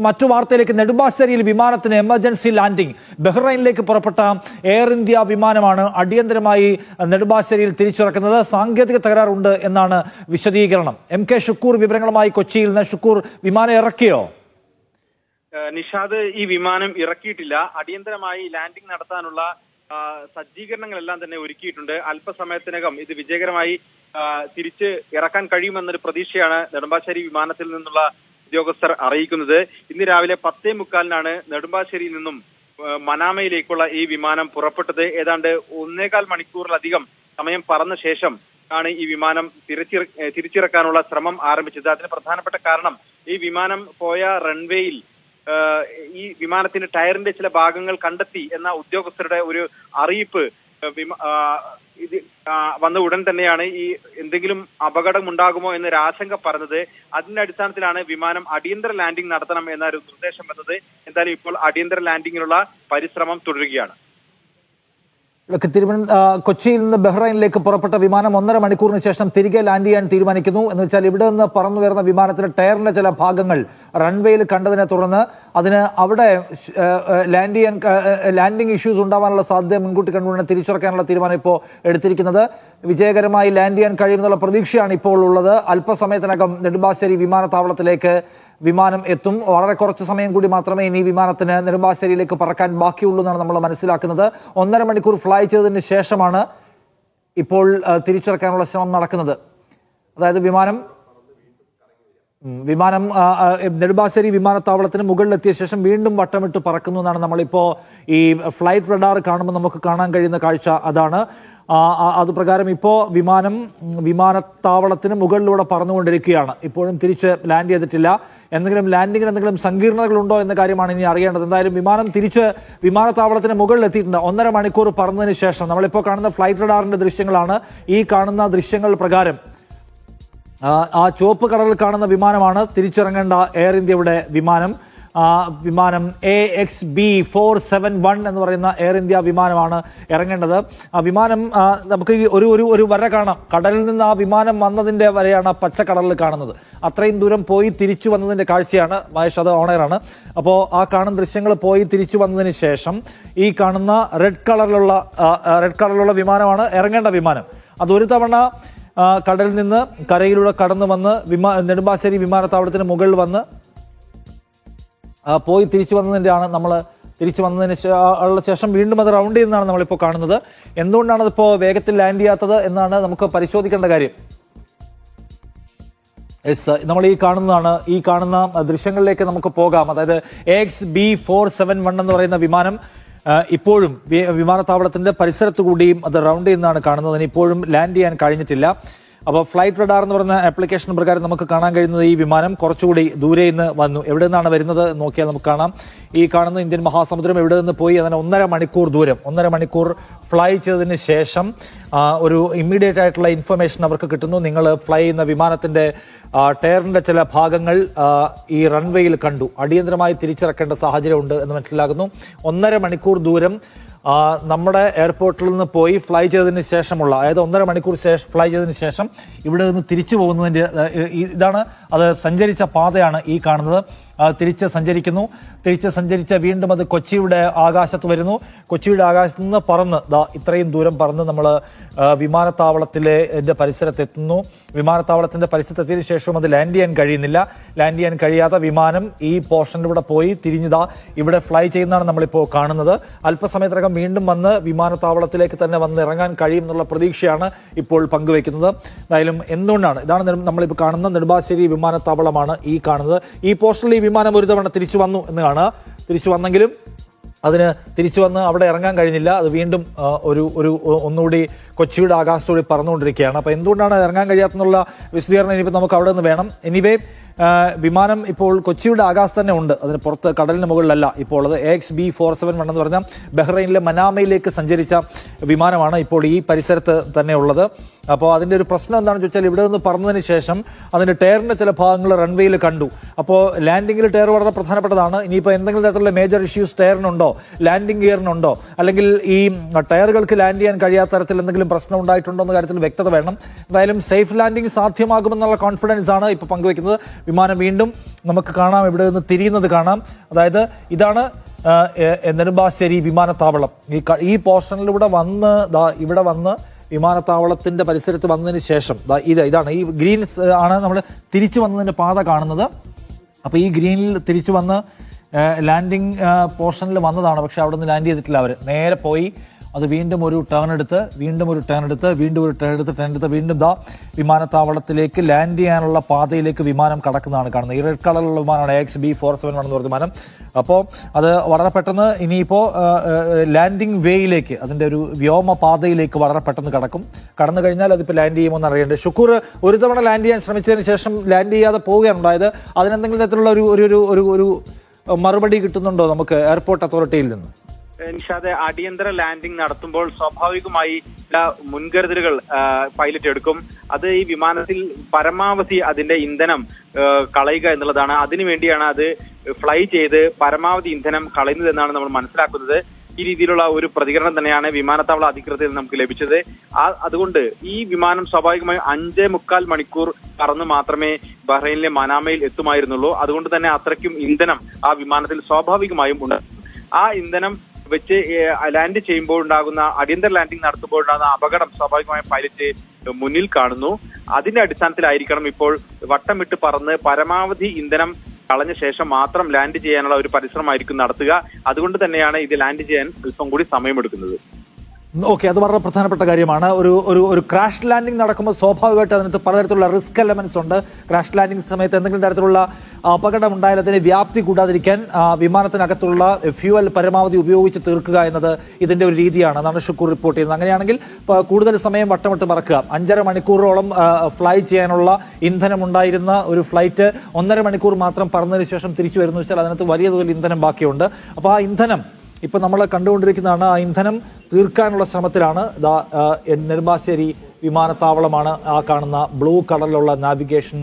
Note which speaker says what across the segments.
Speaker 1: മറ്റു വാർത്തയിലേക്ക്. നെടുമ്പാശ്ശേരിയിൽ വിമാനത്തിന് എമർജൻസി ലാൻഡിംഗ്. ബഹ്റൈനിലേക്ക് പുറപ്പെട്ട എയർ ഇന്ത്യ വിമാനമാണ് അടിയന്തരമായി നെടുമ്പാശ്ശേരിയിൽ തിരിച്ചിറക്കുന്നത്. സാങ്കേതിക തകരാറുണ്ട് എന്നാണ് വിശദീകരണം. MK ഷുക്കൂർ വിവരങ്ങളുമായി കൊച്ചിയിൽ നിന്ന്. ഷുക്കൂർ, വിമാനം ഇറക്കിയോ?
Speaker 2: നിഷാദ്, ഈ വിമാനം ഇറക്കിയിട്ടില്ല. അടിയന്തരമായി ലാൻഡിംഗ് നടത്താനുള്ള സജ്ജീകരണങ്ങളെല്ലാം തന്നെ ഒരുക്കിയിട്ടുണ്ട്. അല്പസമയത്തിനകം ഇത് വിജയകരമായി തിരിച്ച് ഇറക്കാൻ കഴിയുമെന്നൊരു പ്രതീക്ഷയാണ് നെടുമ്പാശ്ശേരി വിമാനത്തിൽ നിന്നുള്ള ഉദ്യോഗസ്ഥർ അറിയിക്കുന്നത്. ഇന്ന് രാവിലെ 10:45 നെടുമ്പാശ്ശേരിയിൽ നിന്നും മനാമയിലേക്കുള്ള ഈ വിമാനം പുറപ്പെട്ടത്. ഏതാണ്ട് 1.25 മണിക്കൂറിലധികം സമയം പറന്ന ശേഷം ആണ് ഈ വിമാനം തിരിച്ചിറക്കാനുള്ള ശ്രമം ആരംഭിച്ചത്. അതിന് പ്രധാനപ്പെട്ട കാരണം ഈ വിമാനം പോയ റൺവേയിൽ ഈ വിമാനത്തിന്റെ ടയറിന്റെ ചില ഭാഗങ്ങൾ കണ്ടെത്തി എന്ന ഉദ്യോഗസ്ഥരുടെ ഒരു അറിയിപ്പ് ഇത് വന്ന ഉടൻ തന്നെയാണ് ഈ എന്തെങ്കിലും അപകടം ഉണ്ടാകുമോ എന്നൊരു ആശങ്ക പറഞ്ഞത്. അതിന്റെ അടിസ്ഥാനത്തിലാണ് വിമാനം അടിയന്തര ലാൻഡിംഗ് നടത്തണം എന്നൊരു നിർദ്ദേശം വന്നത്. എന്തായാലും ഇപ്പോൾ അടിയന്തര ലാൻഡിങ്ങിനുള്ള പരിശ്രമം തുടരുകയാണ്.
Speaker 1: കൊച്ചിയിൽ നിന്ന് ബഹ്റൈനിലേക്ക് പുറപ്പെട്ട വിമാനം 1.5 മണിക്കൂറിന് ശേഷം തിരികെ ലാൻഡ് ചെയ്യാൻ തീരുമാനിക്കുന്നു. എന്ന് വെച്ചാൽ ഇവിടെ നിന്ന് പറന്നു വരുന്ന വിമാനത്തിന്റെ ടയറിന്റെ ചില ഭാഗങ്ങൾ റൺവേയിൽ കണ്ടതിനെ തുടർന്ന് അതിന് അവിടെ ലാൻഡിംഗ് ഇഷ്യൂസ് ഉണ്ടാവാനുള്ള സാധ്യത മുൻകൂട്ടി കണ്ടുകൊണ്ട് തിരിച്ചിറക്കാനുള്ള തീരുമാനം ഇപ്പോൾ എടുത്തിരിക്കുന്നത്. വിജയകരമായി ലാൻഡ് ചെയ്യാൻ കഴിയുമെന്നുള്ള പ്രതീക്ഷയാണ് ഇപ്പോൾ ഉള്ളത്. അല്പസമയത്തിനകം നെടുമ്പാശ്ശേരി വിമാനത്താവളത്തിലേക്ക് വിമാനം എത്തും. വളരെ കുറച്ച് സമയം കൂടി മാത്രമേ ഇനി വിമാനത്തിന് നെടുമ്പാശ്ശേരിയിലേക്ക് പറക്കാൻ ബാക്കിയുള്ളൂ എന്നാണ് നമ്മൾ മനസ്സിലാക്കുന്നത്. 1.5 മണിക്കൂർ ഫ്ലൈ ചെയ്തതിന് ശേഷമാണ് ഇപ്പോൾ തിരിച്ചിറക്കാനുള്ള ശ്രമം നടക്കുന്നത്. അതായത് വിമാനം നെടുമ്പാശ്ശേരി വിമാനത്താവളത്തിന് മുകളിലെത്തിയ ശേഷം വീണ്ടും വട്ടമിട്ട് പറക്കുന്നു എന്നാണ് നമ്മളിപ്പോ ഈ ഫ്ലൈറ്റ് റഡാർ കാണുമ്പോൾ നമുക്ക് കാണാൻ കഴിയുന്ന കാഴ്ച അതാണ്. അതുപ്രകാരം ഇപ്പോൾ വിമാനത്താവളത്തിന് മുകളിലൂടെ പറന്നുകൊണ്ടിരിക്കുകയാണ്. ഇപ്പോഴും തിരിച്ച് ലാൻഡ് ചെയ്തിട്ടില്ല. ലാൻഡിങ്ങിന് എന്തെങ്കിലും സങ്കീർണതകളുണ്ടോ എന്ന കാര്യമാണ് ഇനി അറിയേണ്ടത്. എന്തായാലും വിമാനം തിരിച്ച് വിമാനത്താവളത്തിന് മുകളിൽ എത്തിയിട്ടുണ്ട്. 1.5 മണിക്കൂർ പറന്നതിന് ശേഷം നമ്മളിപ്പോൾ കാണുന്ന ഫ്ലൈറ്റ് റഡാറിന്റെ ദൃശ്യങ്ങളാണ്. ഈ കാണുന്ന ദൃശ്യങ്ങൾ പ്രകാരം ആ ചുവപ്പ് കളറിൽ കാണുന്ന വിമാനമാണ് തിരിച്ചിറങ്ങേണ്ട എയർ ഇന്ത്യയുടെ വിമാനം. AXB471 എന്ന് പറയുന്ന എയർ ഇന്ത്യ വിമാനമാണ് ഇറങ്ങേണ്ടത്. ആ വിമാനം നമുക്ക് ഈ ഒരു വര കാണാം. കടലിൽ നിന്ന് ആ വിമാനം വന്നതിന്റെ വരെയാണ് പച്ച കളറിൽ കാണുന്നത്. അത്രയും ദൂരം പോയി തിരിച്ചു വന്നതിന്റെ കാഴ്ചയാണ്. മഹേഷ്, അത് ഓണറാണ്. അപ്പോൾ ആ കാണുന്ന ദൃശ്യങ്ങൾ പോയി തിരിച്ചു വന്നതിന് ശേഷം ഈ കാണുന്ന റെഡ് കളറിലുള്ള വിമാനമാണ് ഇറങ്ങേണ്ട വിമാനം. അതൊരു തവണ കടലിൽ നിന്ന് കരയിലൂടെ കടന്നു വന്ന് നെടുമ്പാശ്ശേരി വിമാനത്താവളത്തിന് മുകളിൽ വന്ന് പോയി തിരിച്ചു വന്നതിന് ശേഷം വീണ്ടും അത് റൗണ്ട് ചെയ്യുന്നതാണ് നമ്മളിപ്പോൾ കാണുന്നത്. എന്തുകൊണ്ടാണ് അതിപ്പോൾ വേഗത്തിൽ ലാൻഡ് ചെയ്യാത്തത് എന്നാണ് നമുക്ക് പരിശോധിക്കേണ്ട കാര്യം. നമ്മൾ ഈ കാണുന്ന ദൃശ്യങ്ങളിലേക്ക് നമുക്ക് പോകാം. അതായത് AXB471 എന്ന് പറയുന്ന വിമാനം ഇപ്പോഴും വിമാനത്താവളത്തിന്റെ പരിസരത്തു കൂടിയും അത് റൗണ്ട് ചെയ്യുന്നതാണ് കാണുന്നത്. അതിന് ഇപ്പോഴും ലാൻഡ് ചെയ്യാൻ കഴിഞ്ഞിട്ടില്ല. അപ്പോൾ ഫ്ലൈറ്റ് റഡാർ എന്ന് പറയുന്ന ആപ്ലിക്കേഷൻ പ്രകാരം നമുക്ക് കാണാൻ കഴിയുന്നത് ഈ വിമാനം കുറച്ചുകൂടി ദൂരെ നിന്ന് വന്നു. എവിടെ നിന്നാണ് വരുന്നത് നോക്കിയാൽ നമുക്ക് കാണാം. ഈ കാണുന്ന ഇന്ത്യൻ മഹാസമുദ്രം എവിടെ നിന്ന് പോയി അതിന് 1.5 മണിക്കൂർ ഫ്ലൈ ചെയ്തതിന് ശേഷം ഒരു ഇമ്മീഡിയറ്റ് ആയിട്ടുള്ള ഇൻഫർമേഷൻ അവർക്ക് കിട്ടുന്നു. നിങ്ങൾ ഫ്ലൈ ചെയ്യുന്ന വിമാനത്തിന്റെ ടയറിന്റെ ചില ഭാഗങ്ങൾ ഈ റൺവേയിൽ കണ്ടു, അടിയന്തരമായി തിരിച്ചിറക്കേണ്ട സാഹചര്യമുണ്ട് എന്ന് മനസ്സിലാകുന്നു. 1.5 മണിക്കൂർ ദൂരം നമ്മുടെ എയർപോർട്ടിൽ നിന്ന് പോയി ഫ്ലൈ ചെയ്തതിന് ശേഷമുള്ള, അതായത് 1.5 മണിക്കൂർ ഫ്ലൈ ചെയ്തതിന് ശേഷം ഇവിടെ നിന്ന് തിരിച്ചു പോകുന്നതിന്റെ ഇതാണ്. അത് സഞ്ചരിച്ച പാതയാണ് ഈ കാണുന്നത്. തിരിച്ച് സഞ്ചരിച്ച വീണ്ടും അത് കൊച്ചിയുടെ ആകാശത്ത് വരുന്നു. കൊച്ചിയുടെ ആകാശത്ത് നിന്ന് പറന്ന് ഇത്രയും ദൂരം പറന്ന് നമ്മൾ വിമാനത്താവളത്തിന്റെ പരിസരത്തെത്തുന്നു. വിമാനത്താവളത്തിന്റെ പരിസരത്തെത്തിയതിനു ശേഷം അത് ലാൻഡ് ചെയ്യാൻ കഴിയുന്നില്ല. ലാൻഡ് ചെയ്യാൻ കഴിയാത്ത വിമാനം ഈ പോർഷനിലൂടെ പോയി തിരിഞ്ഞതാ ഇവിടെ ഫ്ലൈ ചെയ്യുന്നതാണ് നമ്മളിപ്പോൾ കാണുന്നത്. അല്പസമയത്തിനകം വീണ്ടും വന്ന് വിമാനത്താവളത്തിലേക്ക് തന്നെ വന്ന് ഇറങ്ങാൻ കഴിയും എന്നുള്ള പ്രതീക്ഷയാണ് ഇപ്പോൾ പങ്കുവയ്ക്കുന്നത്. എന്തായാലും ഇതാണ് നമ്മളിപ്പോൾ കാണുന്ന നെടുമ്പാശ്ശേരി വിമാനത്താവളമാണ് ഈ കാണുന്നത്. ഈ പോർഷനിൽ ഈ വിമാനം ഒരു തവണ തിരിച്ചു വന്നു എന്നാണ്. തിരിച്ചു വന്നെങ്കിലും അതിന് തിരിച്ചു വന്ന് അവിടെ ഇറങ്ങാൻ കഴിഞ്ഞില്ല. അത് വീണ്ടും ഒന്നുകൂടി കൊച്ചിയുടെ ആകാശത്തോടെ പറന്നുകൊണ്ടിരിക്കുകയാണ്. അപ്പോൾ എന്തുകൊണ്ടാണ് ഇറങ്ങാൻ കഴിയാത്തെന്നുള്ള വിശദീകരണം ഇനിയിപ്പോൾ നമുക്ക് അവിടെ നിന്ന് വേണം. എനിവേ വിമാനം ഇപ്പോൾ കൊച്ചിയുടെ ആകാശത്ത് തന്നെ ഉണ്ട്, അതിന് പുറത്ത് കടലിന് മുകളിലല്ല ഇപ്പോൾ ഉള്ളത്. AXB471 എന്ന് പറഞ്ഞാൽ ബഹ്റൈനിലെ മനാമയിലേക്ക് സഞ്ചരിച്ച വിമാനമാണ് ഇപ്പോൾ ഈ പരിസരത്ത് തന്നെ ഉള്ളത്. അപ്പോൾ അതിൻ്റെ ഒരു പ്രശ്നം എന്താണെന്ന് ചോദിച്ചാൽ ഇവിടെ നിന്ന് പറന്നതിന് ശേഷം അതിൻ്റെ ടയറിൻ്റെ ചില ഭാഗങ്ങൾ റൺവേയിൽ കണ്ടു. അപ്പോൾ ലാൻഡിങ്ങിൽ ടയർ വളരെ പ്രധാനപ്പെട്ടതാണ്. ഇനിയിപ്പോൾ എന്തെങ്കിലും തരത്തിലുള്ള മേജർ ഇഷ്യൂസ് ടയറിനുണ്ടോ, ലാൻഡിംഗ് ഗിയറിനുണ്ടോ, അല്ലെങ്കിൽ ഈ ടയറുകൾക്ക് ലാൻഡ് ചെയ്യാൻ കഴിയാത്ത തരത്തിൽ എന്തെങ്കിലും പ്രശ്നം ഉണ്ടായിട്ടുണ്ടോ എന്ന കാര്യത്തിൽ വ്യക്തത വേണം. എന്തായാലും സേഫ് ലാൻഡിംഗ് സാധ്യമാകുമെന്നുള്ള കോൺഫിഡൻസ് ആണ് ഇപ്പോൾ പങ്കുവയ്ക്കുന്നത്. വിമാനം വീണ്ടും നമുക്ക് കാണാം, ഇവിടെ നിന്ന് തിരിയുന്നത് കാണാം. അതായത് ഇതാണ് നെടുമ്പാശ്ശേരി വിമാനത്താവളം. ഈ പോർഷനിലൂടെ വന്ന് ഇവിടെ വന്ന് വിമാനത്താവളത്തിന്റെ പരിസരത്ത് വന്നതിന് ശേഷം ഇതാണ് ഈ ഗ്രീൻസ് ആണ് നമ്മൾ തിരിച്ചു വന്നതിന്റെ പാത കാണുന്നത്. അപ്പോൾ ഈ ഗ്രീനിൽ തിരിച്ചു വന്ന് ലാൻഡിംഗ് പോർഷനിൽ വന്നതാണ്. പക്ഷെ അവിടെ നിന്ന് ലാൻഡ് ചെയ്തിട്ടില്ല. അവർ നേരെ പോയി അത് വീണ്ടും ഒരു ടേൺ എടുത്ത് വീണ്ടും ഒരു ടേൺ എടുത്ത് വീണ്ടും വിമാനത്താവളത്തിലേക്ക് ലാൻഡ് ചെയ്യാനുള്ള പാതയിലേക്ക് വിമാനം കടക്കുന്നതാണ് കാണുന്നത്. ഈ റെഡ് കളറിലുള്ള വിമാനമാണ് AXB-47 എന്ന് പറഞ്ഞ വിമാനം. അപ്പോൾ അത് വളരെ പെട്ടെന്ന് ഇനിയിപ്പോൾ ലാൻഡിംഗ് വേയിലേക്ക്, അതിൻ്റെ ഒരു വ്യോമ പാതയിലേക്ക് വളരെ പെട്ടെന്ന് കടന്നു കഴിഞ്ഞാൽ അതിപ്പോൾ ലാൻഡ് ചെയ്യുമെന്ന് അറിയേണ്ടത്. ഷുക്കൂർ ഒരു തവണ ലാൻഡ് ചെയ്യാൻ ശ്രമിച്ചതിന് ശേഷം ലാൻഡ് ചെയ്യാതെ പോവുകയാണ് ഉണ്ടായത്. അതിനെന്തെങ്കിലും തരത്തിലുള്ള ഒരു മറുപടി കിട്ടുന്നുണ്ടോ നമുക്ക് എയർപോർട്ട് അതോറിറ്റിയിൽ നിന്ന്?
Speaker 2: നിഷാദ്, അടിയന്തര ലാൻഡിംഗ് നടത്തുമ്പോൾ സ്വാഭാവികമായി ചില മുൻകരുതലുകൾ പൈലറ്റ് എടുക്കും. അത് ഈ വിമാനത്തിൽ പരമാവധി അതിന്റെ ഇന്ധനം കളയുക എന്നുള്ളതാണ്. അതിനുവേണ്ടിയാണ് അത് ഫ്ലൈ ചെയ്ത് പരമാവധി ഇന്ധനം കളയുന്നതെന്നാണ് നമ്മൾ മനസ്സിലാക്കുന്നത്. ഈ രീതിയിലുള്ള ഒരു പ്രതികരണം തന്നെയാണ് വിമാനത്താവള അധികൃതരിൽ നമുക്ക് ലഭിച്ചത്. അതുകൊണ്ട് ഈ വിമാനം സ്വാഭാവികമായും 5.25 മണിക്കൂർ പറന്ന് മാത്രമേ ബഹ്റൈനിലെ മനാമയിൽ എത്തുമായിരുന്നുള്ളൂ. അതുകൊണ്ട് തന്നെ അത്രയ്ക്കും ഇന്ധനം ആ വിമാനത്തിൽ സ്വാഭാവികമായും ഉണ്ട്. ആ ഇന്ധനം വെച്ച് ലാൻഡ് ചെയ്യുമ്പോൾ ഉണ്ടാകുന്ന, അടിയന്തര ലാൻഡിംഗ് നടത്തുമ്പോൾ ഉണ്ടാകുന്ന അപകടം സ്വാഭാവികമായും പൈലറ്റ് മുന്നിൽ കാണുന്നു. അതിന്റെ അടിസ്ഥാനത്തിലായിരിക്കണം ഇപ്പോൾ വട്ടമിട്ട് പറന്ന് പരമാവധി ഇന്ധനം കളഞ്ഞ ശേഷം മാത്രം ലാൻഡ് ചെയ്യാനുള്ള ഒരു പരിശ്രമമായിരിക്കും നടത്തുക. അതുകൊണ്ട് തന്നെയാണ് ഇത് ലാൻഡ് ചെയ്യാൻ അല്പം കൂടി സമയമെടുക്കുന്നത്.
Speaker 1: ഓക്കെ, അത് വളരെ പ്രധാനപ്പെട്ട കാര്യമാണ്. ഒരു ക്രാഷ് ലാൻഡിംഗ് നടക്കുമ്പോൾ സ്വാഭാവികമായിട്ട് അതിനകത്ത് പലതരത്തിലുള്ള റിസ്ക് എലമെന്റ്സ് ഉണ്ട്. ക്രാഷ് ലാൻഡിംഗ് സമയത്ത് എന്തെങ്കിലും തരത്തിലുള്ള അപകടം ഉണ്ടായാൽ അതിന് വ്യാപ്തി കൂടാതിരിക്കാൻ വിമാനത്തിനകത്തുള്ള ഫ്യൂവൽ പരമാവധി ഉപയോഗിച്ച് തീർക്കുക എന്നത് ഇതിന്റെ ഒരു രീതിയാണ് എന്നാണ് ഷുക്കൂർ റിപ്പോർട്ട് ചെയ്യുന്നത്. അങ്ങനെയാണെങ്കിൽ കൂടുതൽ സമയം വട്ടമിട്ട് പറക്കുക, 5.5 മണിക്കൂറോളം ഫ്ലൈ ചെയ്യാനുള്ള ഇന്ധനം ഉണ്ടായിരുന്ന ഒരു ഫ്ലൈറ്റ് 1.5 മണിക്കൂർ മാത്രം പറന്നതിന് ശേഷം തിരിച്ചു വരുന്നു വെച്ചാൽ അതിനകത്ത് വലിയ തോതിൽ ഇന്ധനം ബാക്കിയുണ്ട്. അപ്പോൾ ആ ഇന്ധനം ഇപ്പൊ നമ്മൾ കണ്ടുകൊണ്ടിരിക്കുന്നതാണ്. ആ ഇന്ധനം തീർക്കാനുള്ള ശ്രമത്തിലാണ് നെടുമ്പാശ്ശേരി വിമാനത്താവളമാണ്. ആ കാണുന്ന ബ്ലൂ കളറിലുള്ള നാവിഗേഷൻ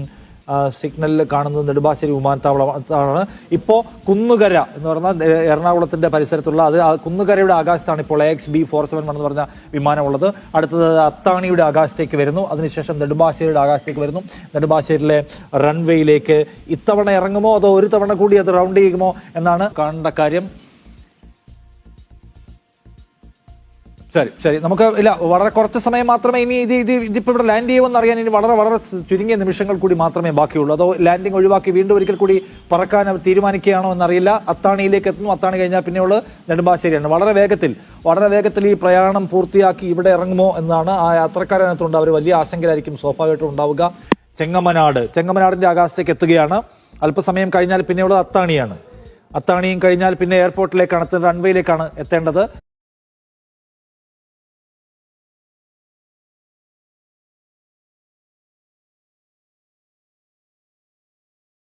Speaker 1: സിഗ്നലിൽ കാണുന്നത് നെടുമ്പാശ്ശേരി വിമാനത്താവളമാണ്. ഇപ്പോൾ കുന്നുകര എന്ന് പറഞ്ഞാൽ എറണാകുളത്തിന്റെ പരിസരത്തുള്ള കുന്നുകരയുടെ ആകാശത്താണ് ഇപ്പോൾ AXB-47 എന്ന് പറഞ്ഞ വിമാനമുള്ളത്. അടുത്തത് അത്താണിയുടെ ആകാശത്തേക്ക് വരുന്നു. അതിനുശേഷം നെടുമ്പാശ്ശേരിയുടെ ആകാശത്തേക്ക് വരുന്നു. നെടുമ്പാശ്ശേരിയിലെ റൺവേയിലേക്ക് ഇത്തവണ ഇറങ്ങുമോ അതോ ഒരു തവണ കൂടി അത് റൗണ്ട് ചെയ്യുമോ എന്നാണ് കാണേണ്ട കാര്യം. ശരി, നമുക്ക് ഇല്ല, വളരെ കുറച്ച് സമയം മാത്രമേ ഇനി ഇതിപ്പോൾ ഇവിടെ ലാൻഡ് ചെയ്യുമെന്ന് അറിയാൻ ഇനി വളരെ ചുരുങ്ങിയ നിമിഷങ്ങൾ കൂടി മാത്രമേ ബാക്കിയുള്ളൂ. അതോ ലാൻഡിംഗ് ഒഴിവാക്കി വീണ്ടും ഒരിക്കൽ കൂടി പറക്കാൻ അവർ തീരുമാനിക്കുകയാണോ എന്നറിയില്ല. അത്താണിയിലേക്ക് എത്തുന്നു. അത്താണി കഴിഞ്ഞാൽ പിന്നെയുള്ള നെടുമ്പാശ്ശേരിയാണ്. വളരെ വേഗത്തിൽ ഈ പ്രയാണം പൂർത്തിയാക്കി ഇവിടെ ഇറങ്ങുമോ എന്നാണ് ആ യാത്രക്കാരനകത്തുണ്ട്. അവർ വലിയ ആശങ്കയിലായിരിക്കും സ്വാഭാവികമായിട്ടും ഉണ്ടാവുക. ചെങ്ങമനാടിന്റെ ആകാശത്തേക്ക് എത്തുകയാണ്. അല്പസമയം കഴിഞ്ഞാൽ പിന്നെയുള്ളത് അത്താണിയാണ്. അത്താണിയും കഴിഞ്ഞാൽ പിന്നെ എയർപോർട്ടിലേക്കാണ്, റൺവേയിലേക്കാണ് എത്തേണ്ടത്.